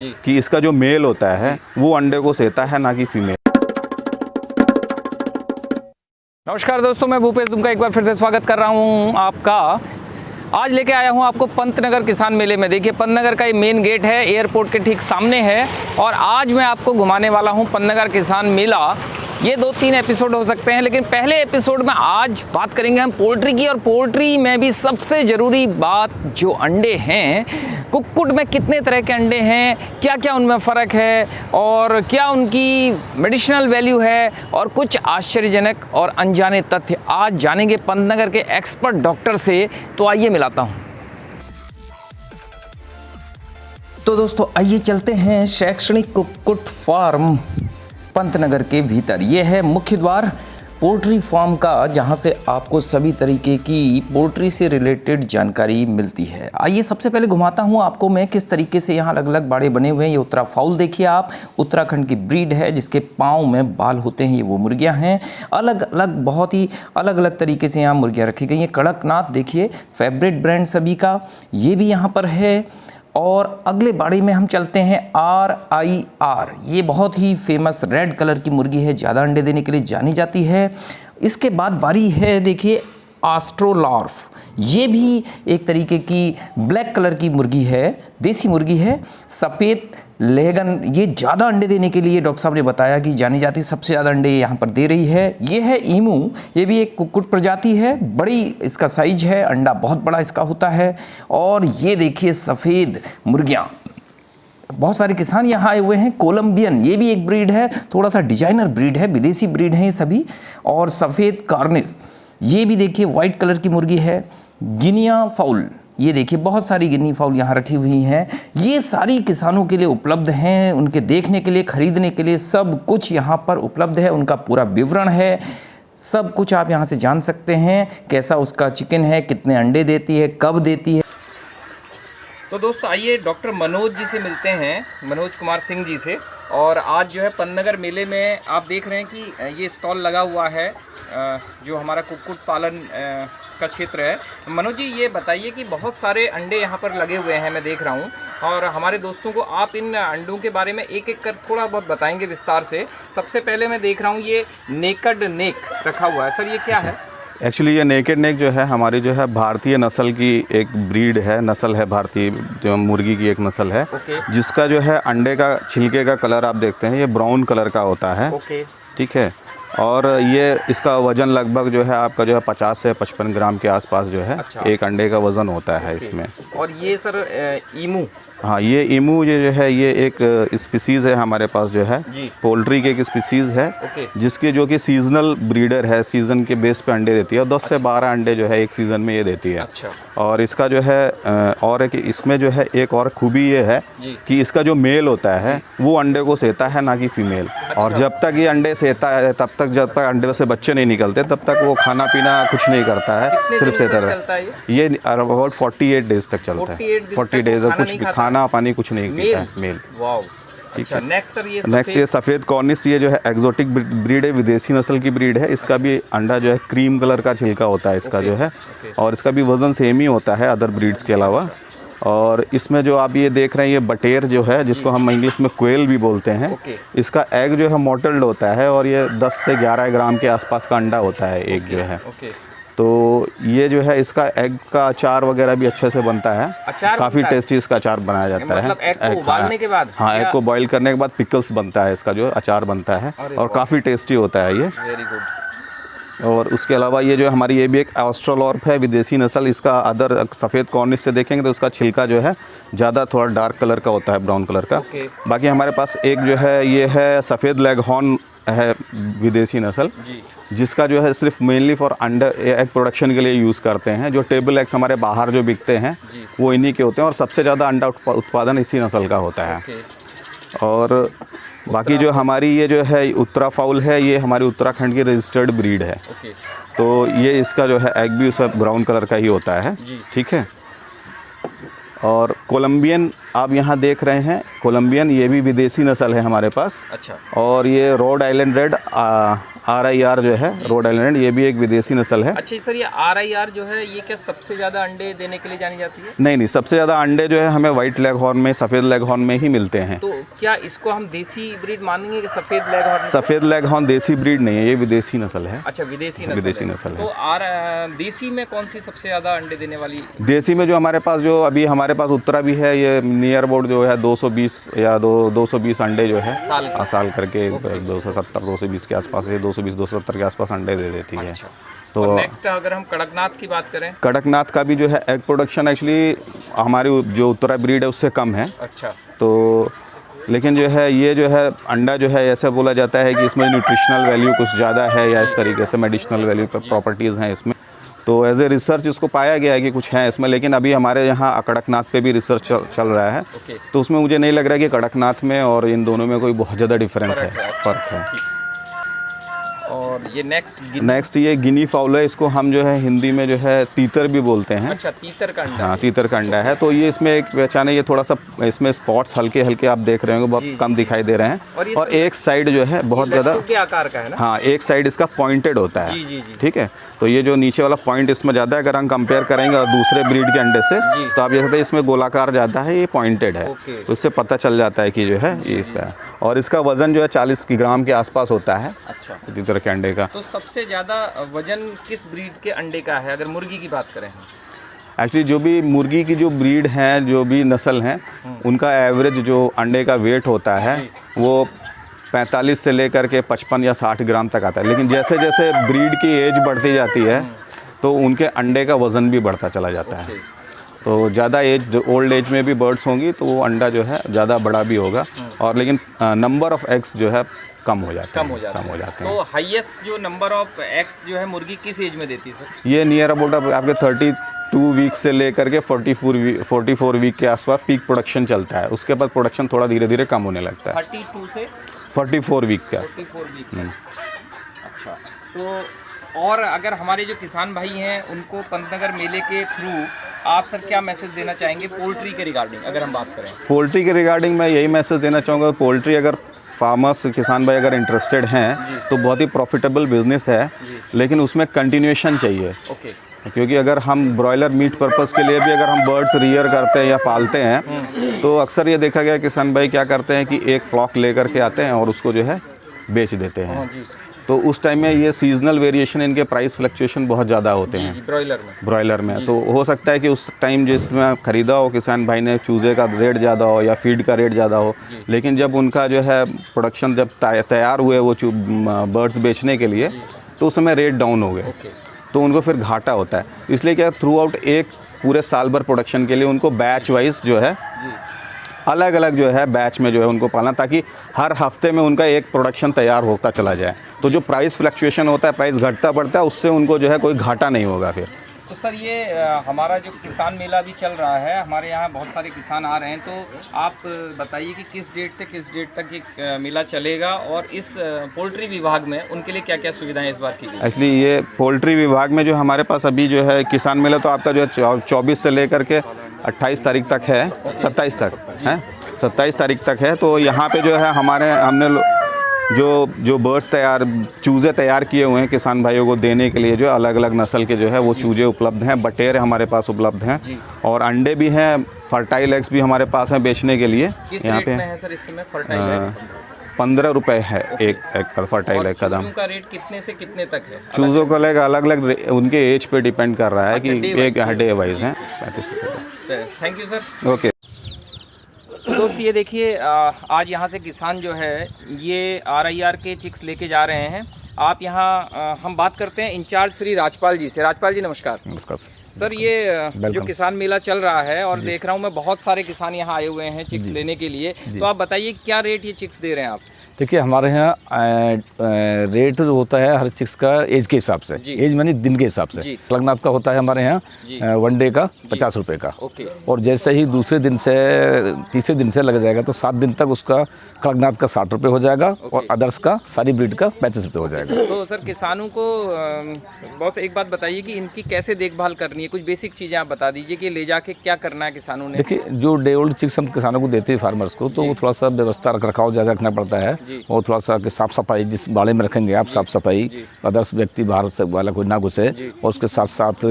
कि इसका जो मेल होता है वो अंडे को सेता है, ना कि फीमेल। नमस्कार दोस्तों, मैं भूपेश तुमका एक बार फिर से स्वागत कर रहा हूं आपका। आज लेके आया हूं आपको पंतनगर किसान मेले में। देखिए, पंतनगर का ये मेन गेट है, एयरपोर्ट के ठीक सामने है और आज मैं आपको घुमाने वाला हूं पंतनगर किसान मेला। ये 2-3 एपिसोड हो सकते हैं, लेकिन पहले एपिसोड में आज बात करेंगे हम पोल्ट्री की। और पोल्ट्री में भी सबसे ज़रूरी बात जो अंडे हैं, कुक्कुट में कितने तरह के अंडे हैं, क्या क्या उनमें फ़र्क है और क्या उनकी मेडिसिनल वैल्यू है, और कुछ आश्चर्यजनक और अनजाने तथ्य आज जानेंगे पंतनगर के एक्सपर्ट डॉक्टर से। तो आइए मिलाता हूँ। तो दोस्तों आइए चलते हैं शैक्षणिक कुक्कुट फार्म पंतनगर के भीतर। ये है मुख्य द्वार पोल्ट्री फार्म का, जहां से आपको सभी तरीके की पोल्ट्री से रिलेटेड जानकारी मिलती है। आइए सबसे पहले घुमाता हूं आपको मैं किस तरीके से यहाँ अलग अलग बाड़े बने हुए हैं। ये उत्तरा फाउल देखिए आप, उत्तराखंड की ब्रीड है जिसके पाँव में बाल होते हैं, ये वो मुर्गियाँ हैं। अलग अलग, बहुत ही अलग अलग तरीके से यहाँ मुर्गियाँ रखी गई हैं। कड़कनाथ देखिए, फेवरेट ब्रांड सभी का, ये भी यहाँ पर है। और अगले बाड़ी में हम चलते हैं RIR। ये बहुत ही फेमस रेड कलर की मुर्गी है, ज़्यादा अंडे देने के लिए जानी जाती है। इसके बाद बारी है देखिए एस्ट्रोलार्फ। ये भी एक तरीके की ब्लैक कलर की मुर्गी है, देसी मुर्गी है। सफ़ेद लेगन, ये ज़्यादा अंडे देने के लिए डॉक्टर साहब ने बताया कि जानी जाती, सबसे ज़्यादा अंडे यहाँ पर दे रही है। ये है ईमू, ये भी एक कुक्कुट प्रजाति है, बड़ी इसका साइज है, अंडा बहुत बड़ा इसका होता है। और ये देखिए सफ़ेद मुर्गियाँ, बहुत सारे किसान यहाँ आए हुए हैं। कोलंबियन, ये भी एक ब्रीड है, थोड़ा सा डिजाइनर ब्रीड है, विदेशी ब्रीड है ये सभी। और सफ़ेद कार्निस, ये भी देखिए वाइट कलर की मुर्गी है। गिनिया फाउल, ये देखिए बहुत सारी गिनी फाउल यहाँ रखी हुई हैं। ये सारी किसानों के लिए उपलब्ध हैं, उनके देखने के लिए, खरीदने के लिए सब कुछ यहाँ पर उपलब्ध है। उनका पूरा विवरण है, सब कुछ आप यहाँ से जान सकते हैं। कैसा उसका चिकन है, कितने अंडे देती है, कब देती है। तो दोस्तों आइए डॉक्टर मनोज जी से मिलते हैं, मनोज कुमार सिंह जी से। और आज जो है पंतनगर मेले में आप देख रहे हैं कि ये स्टॉल लगा हुआ है जो हमारा कुक्कुट पालन का क्षेत्र है। मनोज जी ये बताइए कि बहुत सारे अंडे यहाँ पर लगे हुए हैं, मैं देख रहा हूँ, और हमारे दोस्तों को आप इन अंडों के बारे में एक एक कर थोड़ा बहुत बताएंगे विस्तार से। सबसे पहले मैं देख रहा हूँ ये नेकेड नेक रखा हुआ है, सर ये क्या है? एक्चुअली ये नेकेड नेक जो है हमारी जो है भारतीय नस्ल की एक ब्रीड है, नस्ल है, भारतीय जो मुर्गी की एक नस्ल है। जिसका जो है अंडे का छिलके का कलर आप देखते हैं, ये ब्राउन कलर का होता है। ठीक है। और ये इसका वज़न लगभग जो है आपका जो है 50 से 55 ग्राम के आसपास जो है एक अंडे का वज़न होता है इसमें। और ये सर ईमू, हाँ ये ईमू ये जो है ये एक स्पीसीज़ है हमारे पास जो है, पोल्ट्री की एक स्पीसीज़ है जिसकी जो कि सीजनल ब्रीडर है, सीज़न के बेस पे अंडे देती है। और 10 से 12 अंडे जो है एक सीज़न में ये देती है। और इसका जो है और एक इसमें जो है एक और खूबी ये है कि इसका जो मेल होता है वो अंडे को सेता है, ना कि फीमेल। और जब तक ये अंडे सेता है तब तक, जब तक अंडे से बच्चे नहीं निकलते तब तक वो खाना पीना कुछ नहीं करता है, सिर्फ सेता रहता है। ये अबाउट 48 डेज तक चलता है। 40 डेज और कुछ खाना पानी कुछ नहीं पीता है मेल। अच्छा, नेक्स्ट सर ये सफ़ेद कॉर्निस, ये जो है एक्जोटिक ब्रीड है, विदेशी नस्ल की ब्रीड है। इसका भी अंडा जो है क्रीम कलर का छिलका होता है इसका जो है, और इसका भी वज़न सेम ही होता है अदर ब्रीड्स के अलावा। और इसमें जो आप ये देख रहे हैं ये बटेर जो है, जिसको हम इंग्लिश में क्वेल भी बोलते हैं, इसका एग जो है मोटल्ड होता है और ये 10 से 11 ग्राम के आसपास का अंडा होता है एक जो है। तो ये जो है इसका एग का अचार वगैरह भी अच्छे से बनता है, काफ़ी टेस्टी इसका अचार बनाया जाता है। मतलब एग को उबालने के बाद? हाँ, एग को बॉईल करने के बाद पिकल्स बनता है, इसका जो अचार बनता है और काफ़ी टेस्टी होता है ये। Very good. और उसके अलावा ये जो हमारी ये भी एक एस्ट्रोलार्फ है, विदेशी नस्ल। इसका अदर सफ़ेद कॉर्निस से देखेंगे तो उसका छिलका जो है ज़्यादा थोड़ा डार्क कलर का होता है, ब्राउन कलर का। बाकी हमारे पास एक जो है ये है सफ़ेद लेगहॉर्न है, विदेशी नस्ल, जिसका जो है सिर्फ mainly for under egg production के लिए यूज़ करते हैं। जो टेबल एग्स हमारे बाहर जो बिकते हैं वो इन्हीं के होते हैं और सबसे ज़्यादा अंडा उत्पादन इसी नस्ल का होता है। और बाकी जो हमारी ये जो है उत्तरा फाउल है, ये हमारी उत्तराखंड की रजिस्टर्ड ब्रीड है। तो ये इसका जो है एग भी उसका ब्राउन कलर का ही होता है। ठीक है। और कोलंबियन आप यहाँ देख रहे हैं कोलंबियन, ये भी विदेशी नस्ल है हमारे पास। अच्छा। और ये रोड आइलैंड रेड RIR जो है, रोड आइलैंड, ये भी एक विदेशी नस्ल है। अच्छा सर, ये RIR जो है ये क्या सबसे ज़्यादा अंडे देने के लिए जानी जाती है? नहीं, सबसे ज़्यादा अंडे जो है हमें वाइट लेग हॉर्न में, सफ़ेद लेग हॉर्न में ही मिलते हैं। तो क्या इसको हम देसी ब्रीड मानेंगे कि सफ़ेद लेग हॉर्न? सफ़ेद लेग हॉर्न देसी ब्रीड नहीं है, ये विदेशी नस्ल है। अच्छा, विदेशी नस्ल है। तो देसी में कौन सी सबसे ज़्यादा अंडे देने वाली? देसी में जो हमारे पास, जो अभी हमारे पास उत्तरा भी है, ये नियर अबाउट जो है 220 या 220 अंडे जो है साल करके 270 220 के आसपास, 220 270 के आसपास अंडे दे देती है। अच्छा। तो नेक्स्ट अगर हम कड़कनाथ की बात करें, कड़कनाथ का भी जो है एग प्रोडक्शन एक्चुअली हमारी जो उत्तरा ब्रीड है उससे कम है। अच्छा। तो लेकिन जो है ये जो है अंडा जो है, ऐसा बोला जाता है कि इसमें न्यूट्रिशनल वैल्यू कुछ ज़्यादा है या इस तरीके से मेडिसिनल वैल्यू प्रॉपर्टीज़ हैं इसमें। तो एज ए रिसर्च इसको पाया गया है कि कुछ है इसमें, लेकिन अभी हमारे यहाँ कड़कनाथ पे भी रिसर्च चल रहा है। तो उसमें मुझे नहीं लग रहा है कि कड़कनाथ में और इन दोनों में कोई बहुत ज़्यादा डिफरेंस है, फ़र्क है। और ये नेक्स्ट ये गिनी फाउल है, इसको हम जो है हिंदी में जो है तीतर भी बोलते हैं। अच्छा, तीतर का अंडा। हाँ, तीतर का अंडा है। तो ये इसमें एक पहचान है, ये थोड़ा सा इसमें स्पॉट्स हल्के हल्के आप देख रहे होंगे, बहुत कम दिखाई दे रहे हैं। और एक साइड जो है बहुत ज़्यादा आकार का है ना। हाँ, एक साइड इसका पॉइंटेड होता है। जी। ठीक है, तो ये जो नीचे वाला पॉइंट इसमें ज़्यादा है, अगर हम कंपेयर करेंगे और दूसरे ब्रीड के अंडे से, तो आप ये कहते हैं इसमें गोलाकार ज़्यादा है, ये पॉइंटेड है। तो इससे पता चल जाता है कि जो है ये इसका है। और इसका वज़न जो है 40 ग्राम के आसपास होता है। अच्छा। तीतर के अंडे का। तो सबसे ज़्यादा वजन किस ब्रीड के अंडे का है अगर मुर्गी की बात करें? एक्चुअली जो भी मुर्गी की जो ब्रीड हैं, जो भी नस्ल हैं, उनका एवरेज जो अंडे का वेट होता है वो 45 से लेकर के 55 या 60 ग्राम तक आता है। लेकिन जैसे जैसे ब्रीड की एज बढ़ती जाती है तो उनके अंडे का वज़न भी बढ़ता चला जाता है। तो ज़्यादा एज, ओल्ड एज में भी बर्ड्स होंगी तो वो अंडा जो है ज़्यादा बड़ा भी होगा, और लेकिन नंबर ऑफ़ एग्स जो है कम हो जाते हैं। तो हाईएस्ट जो नंबर ऑफ एग्स जो है मुर्गी किस एज में देती है सर? ये नियर अबाउट आपके 32 वीक से लेकर के 44 वीक के आसपास पीक प्रोडक्शन चलता है। उसके बाद प्रोडक्शन थोड़ा धीरे धीरे कम होने लगता है। 32 से 44 वीक का। 44 वीक। अच्छा। तो और अगर हमारे जो किसान भाई हैं उनको पंतनगर मेले के थ्रू आप सर क्या मैसेज देना चाहेंगे पोल्ट्री के रिगार्डिंग? अगर हम बात करें पोल्ट्री के रिगार्डिंग, मैं यही मैसेज देना चाहूँगा, पोल्ट्री अगर फार्मर्स, किसान भाई अगर इंटरेस्टेड हैं तो बहुत ही प्रॉफिटेबल बिजनेस है, लेकिन उसमें कंटिन्यूएशन चाहिए। क्योंकि अगर हम ब्रॉयलर मीट पर्पस के लिए भी अगर हम बर्ड्स रियर करते हैं या पालते हैं तो अक्सर ये देखा गया किसान भाई क्या करते हैं कि एक फ्लॉक ले करके आते हैं और उसको जो है बेच देते हैं। तो उस टाइम में ये सीजनल वेरिएशन, इनके प्राइस फ्लक्चुएशन बहुत ज़्यादा होते हैं ब्रॉयलर में। तो हो सकता है कि उस टाइम जिसमें ख़रीदा हो किसान भाई ने, चूज़े का रेट ज़्यादा हो या फीड का रेट ज़्यादा हो, लेकिन जब उनका जो है प्रोडक्शन जब तैयार हुए वो बर्ड्स बेचने के लिए, तो उस समय रेट डाउन हो गए, तो उनको फिर घाटा होता है। इसलिए क्या थ्रू आउट एक पूरे साल भर प्रोडक्शन के लिए उनको बैच वाइज जो है अलग अलग जो है बैच में जो है उनको पालना, ताकि हर हफ्ते में उनका एक प्रोडक्शन तैयार होता चला जाए। तो जो प्राइस फ्लक्चुएशन होता है, प्राइस घटता बढ़ता है, उससे उनको जो है कोई घाटा नहीं होगा फिर। तो सर ये हमारा जो किसान मेला भी चल रहा है, हमारे यहाँ बहुत सारे किसान आ रहे हैं, तो आप बताइए कि किस डेट से किस डेट तक ये मेला चलेगा और इस पोल्ट्री विभाग में उनके लिए क्या क्या सुविधाएं इस बार की गई? एक्चुअली ये पोल्ट्री विभाग में जो हमारे पास अभी जो है किसान मेला, तो आपका जो है 24 से लेकर के 28 तारीख तक है, 27 तक है, 27 तारीख तक है। तो यहाँ पे जो है हमने जो बर्ड्स चूज़े तैयार किए हुए हैं किसान भाइयों को देने के लिए, जो अलग अलग नस्ल के जो है वो चूज़े उपलब्ध हैं, बटेर हमारे पास उपलब्ध हैं, और अंडे भी हैं, फर्टाइल एग्स भी हमारे पास हैं बेचने के लिए। यहाँ पे है सर इस समय फर्टाइल एग? 15 रुपये है एक पर फर्टाइल एग का दाम। का रेट कितने से कितने तक है? चूज़ों का लेग अलग अलग उनके एज पे डिपेंड कर रहा है कि एक डे वाइज है। 35 रुपये। Thank you sir. ओके। दोस्त ये देखिए, आज यहाँ से किसान जो है ये RIR के चिक्स लेके जा रहे हैं। आप यहाँ हम बात करते हैं इंचार्ज श्री राजपाल जी से। राजपाल जी नमस्कार। नमस्कार सर। ये जो किसान मेला चल रहा है और देख रहा हूँ मैं बहुत सारे किसान यहाँ आए हुए हैं चिक्स लेने के लिए, तो आप बताइए क्या रेट ये चिक्स दे रहे हैं आप? देखिए हमारे यहाँ रेट जो होता है हर चिक्स का एज के हिसाब से, एज मानी दिन के हिसाब से। कड़कनाथ का होता है हमारे यहाँ 1 डे का 50 रुपये का, और जैसे ही दूसरे दिन से तीसरे दिन से लग जाएगा तो 7 दिन तक उसका कड़कनाथ का 60 रुपये हो जाएगा, और अदर्स का सारी ब्रीड का 35 रुपये हो जाएगा। तो सर किसानों को बॉस एक बात बताइए कि इनकी कैसे देखभाल करनी है, कुछ बेसिक चीज़ें आप बता दीजिए कि ले जाके क्या करना है किसानों ने। देखिए जो डे ओल्ड चिक्स हम किसानों को देते हैं फार्मर्स को, तो वो थोड़ा सा व्यवस्था रख रखाव ज़्यादा रखना पड़ता है, और थोड़ा सा साफ़ सफाई, जिस बाड़े में रखेंगे आप साफ़ सफाई, अदर्स व्यक्ति बाहर से वाला कोई ना घुसे, और उसके साथ साथ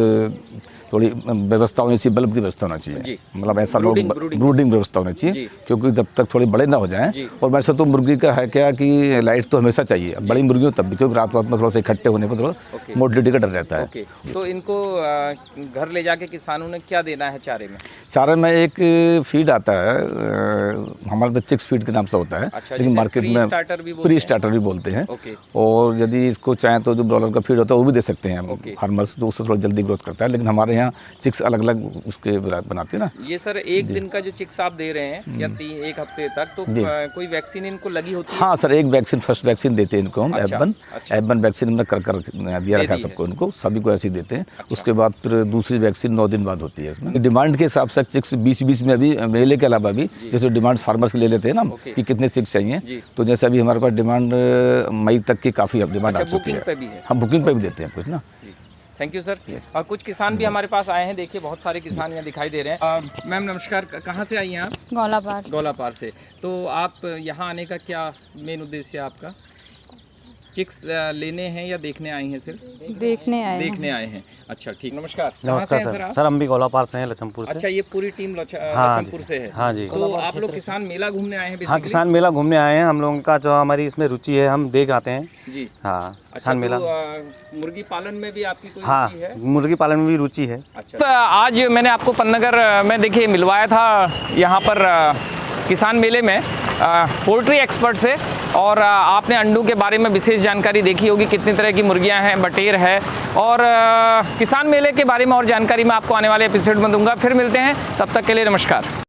थोड़ी व्यवस्था होनी चाहिए, बल्ब की व्यवस्था होना चाहिए, मतलब ऐसा लोग ब्रूडिंग व्यवस्था होनी चाहिए, क्योंकि जब तक थोड़े बड़े ना हो जाएं। और वैसे तो मुर्गी का है क्या कि लाइट तो हमेशा चाहिए, बड़ी मुर्गियों तब भी, क्योंकि रात में थोड़ा सा इकट्ठे होने पर थोड़ा मोर्टिलिटी का डर रहता है। तो इनको घर ले जाके किसानों ने क्या देना है चारे में? चारे में एक फीड आता है, हमारे तो चिक्स फीड के नाम से होता है, लेकिन मार्केट में प्री स्टार्टर भी बोलते हैं। और यदि इसको चाहें तो जो ब्रॉयलर का फीड होता है वो भी दे सकते हैं हम फार्मर्स, तो उससे थोड़ा जल्दी ग्रोथ करता है। लेकिन हमारे यहाँ चिक्स अलग अलग उसके बनाते हैं ना। ये सर एक दिन का जो चिक्स आप दे रहे हैं या 1 हफ्ते तक, तो कोई वैक्सीन इनको लगी होती है? हाँ सर, एक वैक्सीन, फर्स्ट वैक्सीन देते हैं इनको हम, एफ1 वैक्सीन हमने कर दिया रखा है सबको, इनको सभी को ऐसे ही देते हैं। उसके बाद फिर दूसरी वैक्सीन 9 दिन बाद होती है। इसमें डिमांड के हिसाब से चिक्स बीच में अभी मेले के अलावा भी जैसे डिमांड फार्मर्स के ले लेते हैं ना कि कितने चिक्स चाहिए, तो जैसे अभी हमारे पास डिमांड मई तक की काफ़ी डिमांड आ चुकी है। हम बुकिंग पे भी देते हैं कुछ ना। Thank you sir. और कुछ किसान भी हमारे पास आए हैं, देखिए बहुत सारे किसान यहाँ दिखाई दे रहे हैं। मैम नमस्कार, कहाँ से आई हैं आप? गौलापार से। तो आप यहाँ आने का क्या मेन उद्देश्य है आपका? चिक्स लेने हैं या देखने आए हैं? सिर्फ देखने आए हैं। अच्छा ठीक, नमस्कार सर। सर हम भी गौलापार से हैं, लछनपुर से। अच्छा, ये पूरी टीम लछनपुर से है? हाँ जी। तो आप लोग किसान मेला घूमने आए हैं? हाँ, किसान मेला घूमने आए हैं। हम लोगों का जो हमारी इसमें रुचि है, हम देख आते हैं जी। हाँ, किसान मेला। मुर्गी पालन में भी आपकी कोई रुचि है? मुर्गी पालन में भी रुचि है। अच्छा, तो आज मैंने आपको पन्नगर में देखिए मिलवाया था यहाँ पर किसान मेले में पोल्ट्री एक्सपर्ट से, और आपने अंडों के बारे में विशेष जानकारी देखी होगी, कितनी तरह की मुर्गियां हैं, बटेर है, और किसान मेले के बारे में और जानकारी मैं आपको आने वाले एपिसोड में दूंगा। फिर मिलते हैं, तब तक के लिए नमस्कार।